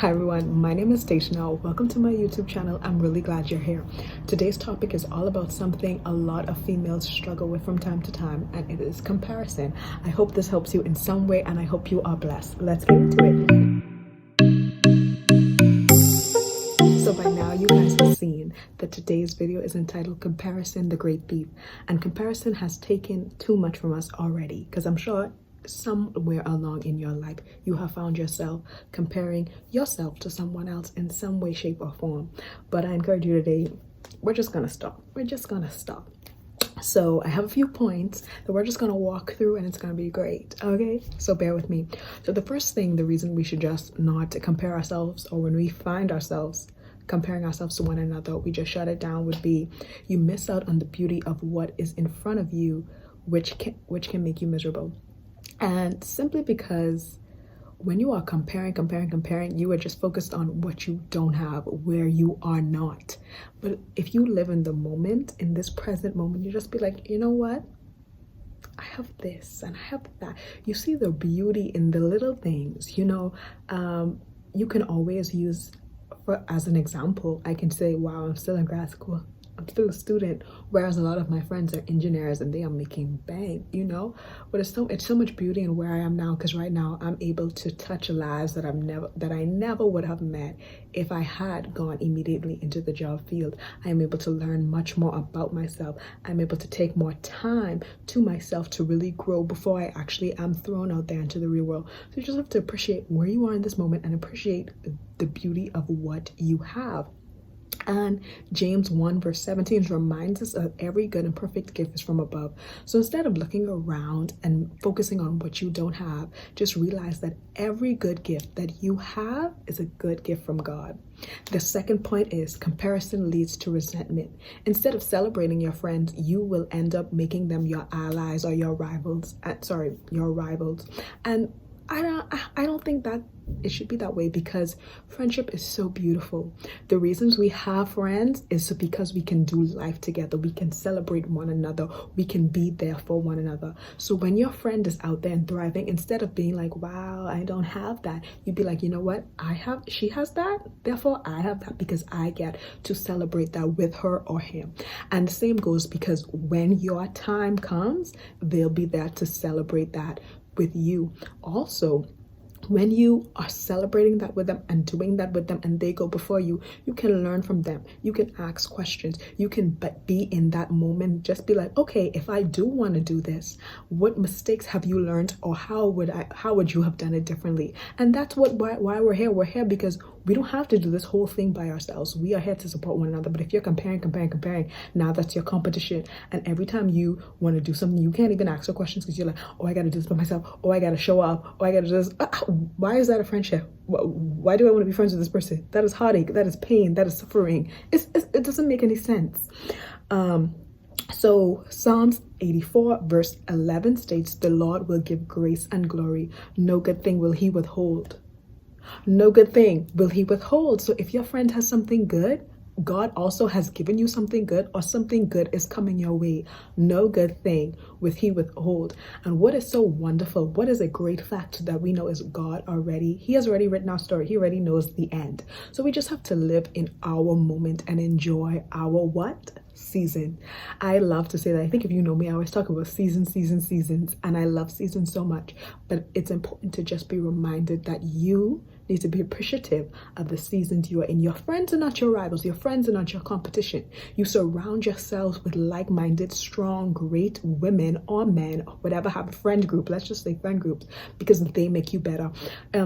Hi everyone, my name is Stacey. Welcome to my YouTube channel. I'm really glad you're here. Today's topic is all about something a lot of females struggle with from time to time, and it is comparison. I hope this helps you in some way, and I hope you are blessed. Let's get into it. So by now you guys have seen that today's video is entitled Comparison, the Great Thief. And comparison has taken too much from us already, because I'm sure somewhere along in your life you have found yourself comparing yourself to someone else in some way, shape, or form. But I encourage you today, we're just gonna stop. So I have a few points that we're just gonna walk through, and it's gonna be great. Okay, so bear with me. So the first thing, the reason we should just not compare ourselves, or when we find ourselves comparing ourselves to one another, we just shut it down, would be you miss out on the beauty of what is in front of you, which can make you miserable. And simply because when you are comparing, you are just focused on what you don't have, where you are not. But if you live in the moment, in this present moment, you just be like, you know what? I have this and I have that. You see the beauty in the little things, you know. You can always use, as an example, I can say, wow, I'm still in grad school. I'm still a student, whereas a lot of my friends are engineers and they are making bank, you know. But it's so much beauty in where I am now, because right now I'm able to touch lives that I never would have met if I had gone immediately into the job field. I'm able to learn much more about myself. I'm able to take more time to myself to really grow before I actually am thrown out there into the real world. So you just have to appreciate where you are in this moment and appreciate the beauty of what you have. And James 1 verse 17 reminds us that every good and perfect gift is from above. So instead of looking around and focusing on what you don't have, just realize that every good gift that you have is a good gift from God. The second point is comparison leads to resentment. Instead of celebrating your friends, you will end up making them your allies or your rivals. Your rivals. And I don't think that it should be that way, because friendship is so beautiful. The reasons we have friends is because we can do life together. We can celebrate one another. We can be there for one another. So when your friend is out there and thriving, instead of being like, wow, I don't have that, you'd be like, you know what? She has that. Therefore, I have that, because I get to celebrate that with her or him. And the same goes, because when your time comes, they'll be there to celebrate that with you. Also, when you are celebrating that with them and doing that with them, and they go before you, you can learn from them. You can ask questions. You can be in that moment. Just be like, okay, if I do want to do this, what mistakes have you learned, or how would you have done it differently? And that's why we're here. We're here because we don't have to do this whole thing by ourselves. We are here to support one another. But if you're comparing, now that's your competition. And every time you want to do something, you can't even ask her questions, because you're like, oh, I got to do this by myself. Oh, I got to show up. Oh, I got to do this. Why is that a friendship? Why do I want to be friends with this person? That is heartache. That is pain. That is suffering. It doesn't make any sense. So Psalms 84 verse 11 states, the Lord will give grace and glory. No good thing will he withhold. No good thing will he withhold. So if your friend has something good, God also has given you something good, or something good is coming your way. No good thing will he withhold. And what is so wonderful, what is a great fact that we know is God already, he has already written our story. He already knows the end. So we just have to live in our moment and enjoy our what? Season. I love to say that. I think if you know me, I always talk about seasons, and I love seasons so much. But it's important to just be reminded that you need to be appreciative of the seasons you are in. Your friends are not your rivals. Your friends are not your competition. You surround yourselves with like-minded, strong, great women or men, or whatever, have a friend group. Let's just say friend groups, because they make you better.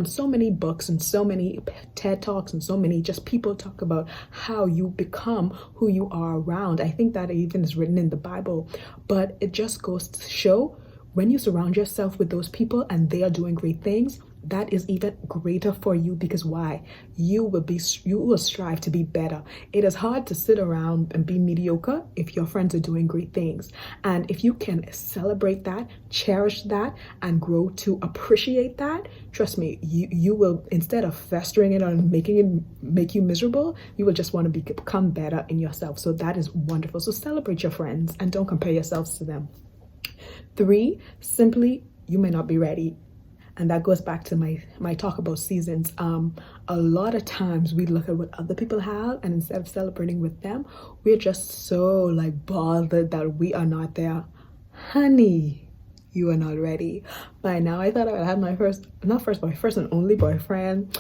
So many books and so many TED Talks and so many just people talk about how you become who you are around. I think that even is written in the Bible. But it just goes to show, when you surround yourself with those people and they are doing great things, that is even greater for you, because why? You will strive to be better. It is hard to sit around and be mediocre if your friends are doing great things. And if you can celebrate that, cherish that, and grow to appreciate that, trust me, you will, instead of festering it and making it make you miserable, you will just want to become better in yourself. So that is wonderful. So celebrate your friends and don't compare yourselves to them. 3, simply, you may not be ready. And that goes back to my talk about seasons. A lot of times we look at what other people have, and instead of celebrating with them, we're just so like bothered that we are not there. Honey, you are not ready. By now I thought I would have my first and only boyfriend.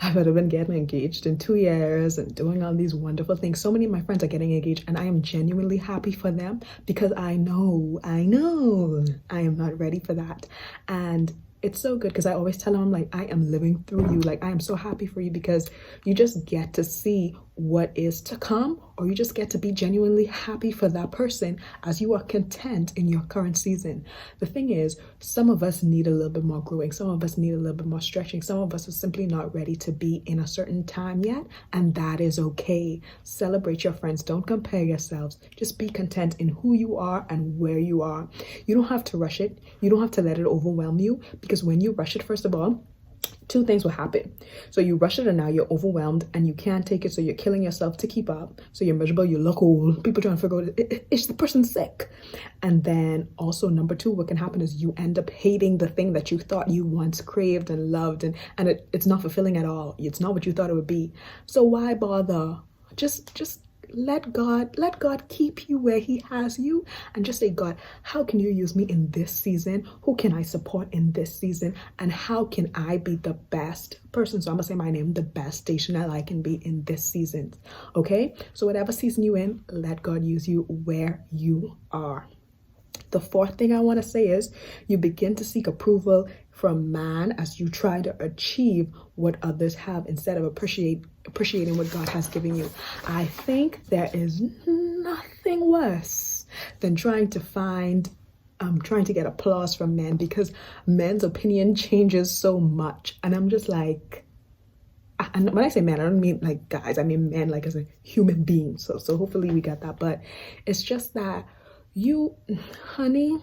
I would have been getting engaged in 2 years and doing all these wonderful things. So many of my friends are getting engaged, and I am genuinely happy for them, because I know I am not ready for that. And it's so good, because I always tell them, like, I am living through you. Like, I am so happy for you, because you just get to see what is to come, or you just get to be genuinely happy for that person as you are content in your current season. The thing is, some of us need a little bit more growing. Some of us need a little bit more stretching. Some of us are simply not ready to be in a certain time yet, and that is okay. Celebrate your friends. Don't compare yourselves. Just be content in who you are and where you are. You don't have to rush it. You don't have to let it overwhelm you, because when you rush it, first of all, 2 things will happen. So you rush it, and now you're overwhelmed and you can't take it. So you're killing yourself to keep up. So you're miserable, you look old. People trying to figure out, is the person sick? And then also, number 2, what can happen is you end up hating the thing that you thought you once craved and loved, and it's not fulfilling at all. It's not what you thought it would be. So why bother? Just let God keep you where he has you, and just say, God, how can you use me in this season? Who can I support in this season? And how can I be the best person? So I'm gonna say my name, the best station that I can be in this season. Okay? So whatever season you in, let God use you where you are. The 4th thing I want to say is you begin to seek approval from man as you try to achieve what others have, instead of appreciating what God has given you. I think there is nothing worse than trying to get applause from men, because men's opinion changes so much. And I'm just like, and when I say men, I don't mean like guys, I mean men, like as a human being. So hopefully we got that. But it's just that you, honey,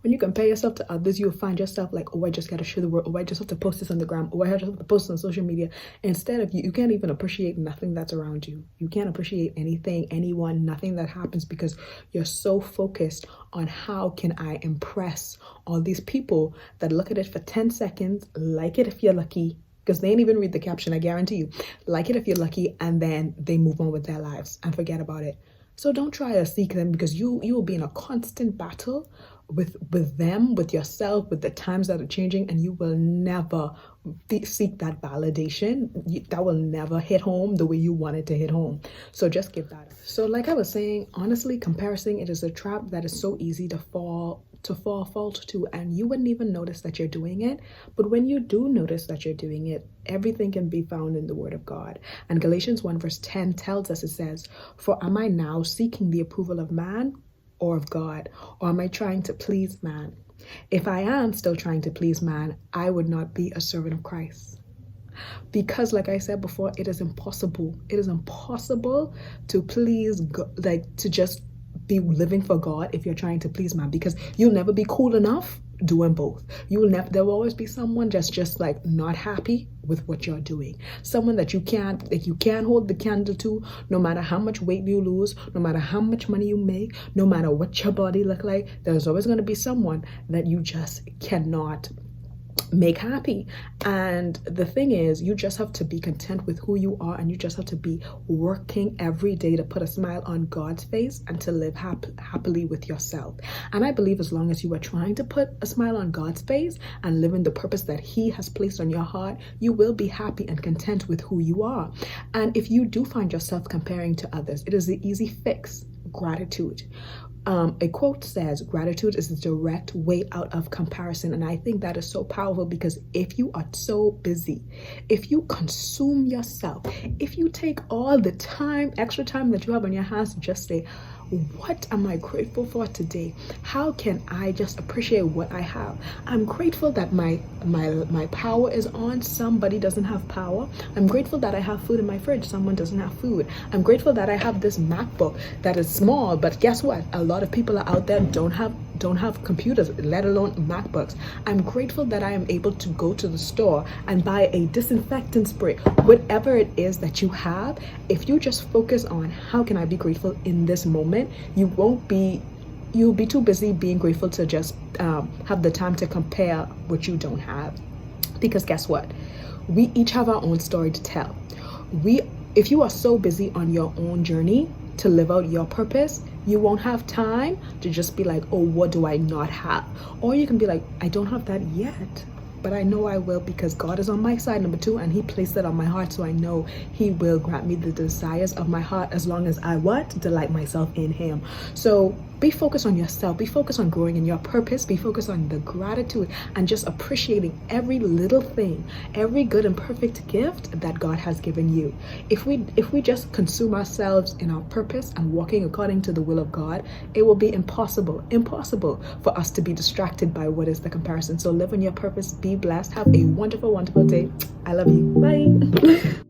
when you compare yourself to others, you'll find yourself like, oh, I just gotta show the world. Oh, I just have to post this on the gram. Oh, I just have to post on social media. Instead of you can't even appreciate nothing that's around you. You can't appreciate anything, anyone, nothing that happens, because you're so focused on how can I impress all these people that look at it for 10 seconds, like it if you're lucky, because they ain't even read the caption, I guarantee you. Like it if you're lucky, and then they move on with their lives and forget about it. So don't try to seek them, because you will be in a constant battle with them, with yourself, with the times that are changing, and you will never seek that validation. That will never hit home the way you want it to hit home. So just give that up. So like I was saying, honestly, comparison, it is a trap that is so easy to fall fault to, and you wouldn't even notice that you're doing it. But when you do notice that you're doing it, everything can be found in the Word of God. And Galatians 1 verse 10 tells us, it says, for am I now seeking the approval of man or of God? Or am I trying to please man? If I am still trying to please man, I would not be a servant of Christ. Because like I said before, it is impossible. It is impossible to please God, like to just be living for God if you're trying to please man, because you'll never be cool enough doing both. There will always be someone just like not happy with what you're doing. Someone that you can't hold the candle to, no matter how much weight you lose, no matter how much money you make, no matter what your body look like. There's always going to be someone that you just cannot make happy. And the thing is, you just have to be content with who you are, and you just have to be working every day to put a smile on God's face and to live happily with yourself. And I believe as long as you are trying to put a smile on God's face and live in the purpose that he has placed on your heart, you will be happy and content with who you are. And if you do find yourself comparing to others, it is the easy fix: gratitude. A quote says, gratitude is the direct way out of comparison. And I think that is so powerful, because if you are so busy, if you consume yourself, if you take all the time, extra time that you have on your hands to just say, what am I grateful for today? How can I just appreciate what I have? I'm grateful that my power is on. Somebody doesn't have power. I'm grateful that I have food in my fridge. Someone doesn't have food. I'm grateful that I have this MacBook that is small, but guess what? A lot of people are out there don't have computers, let alone MacBooks. I'm grateful that I am able to go to the store and buy a disinfectant spray. Whatever it is that you have, if you just focus on how can I be grateful in this moment, you won't be you'll be too busy being grateful to just have the time to compare what you don't have. Because guess what? We each have our own story to tell. If you are so busy on your own journey to live out your purpose, you won't have time to just be like, oh, what do I not have? Or you can be like, I don't have that yet, but I know I will, because God is on my side, number 2, and he placed it on my heart, so I know he will grant me the desires of my heart as long as I delight myself in him. So be focused on yourself, be focused on growing in your purpose, be focused on the gratitude and just appreciating every little thing, every good and perfect gift that God has given you. If we just consume ourselves in our purpose and walking according to the will of God, it will be impossible for us to be distracted by what is the comparison. So live in your purpose, be blessed, have a wonderful day. I love you. Bye.